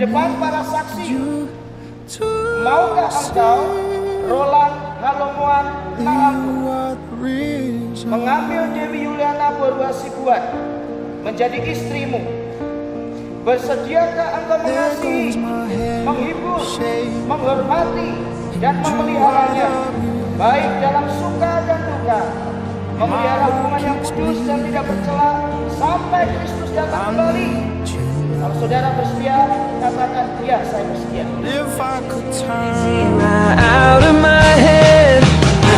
depan para saksi. Maukah engkau, Roland Halomuan Naampu, mengambil Dewi Yuliana Borwa Sibuan menjadi istrimu? Bersediakah engkau mengasihi, menghibur, menghormati, dan memeliharanya, baik dalam suka dan duka, memelihara hubungan yang kudus dan tidak bercela sampai Kristus datang kembali? Kalau saudara bersedia, katakan ya, saya bersedia. Out of my head,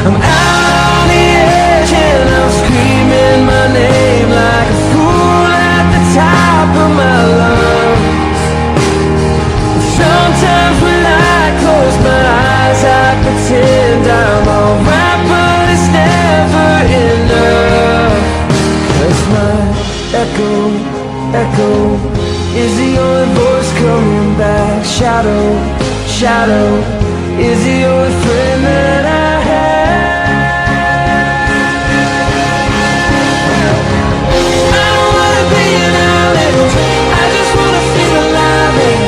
I'm out on the edge and I'm screaming my name like a fool at the top of my lungs. Sometimes when I close my eyes, I pretend I'm alright, but it's never enough. 'Cause my echo is the only voice coming back. Shadow is the only friend that I have. I don't wanna be an island, I just wanna feel alive and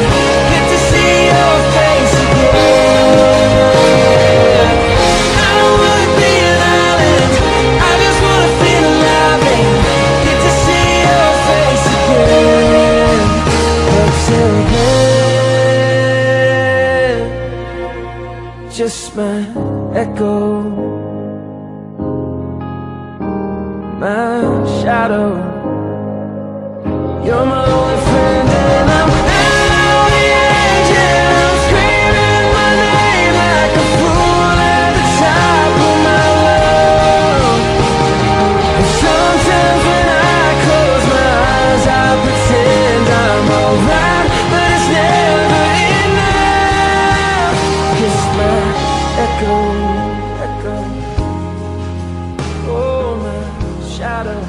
get to see your face again. I don't wanna be an island, I just wanna feel alive and get to see your face again. But till then, just my echo, my shadow. You're my only friend and I'm out on the edge and I'm screaming my name like a fool at the top of my lungs. And sometimes when I close my eyes, I pretend I'm alright, but it's never enough. 'Cause my echo, oh my shadow.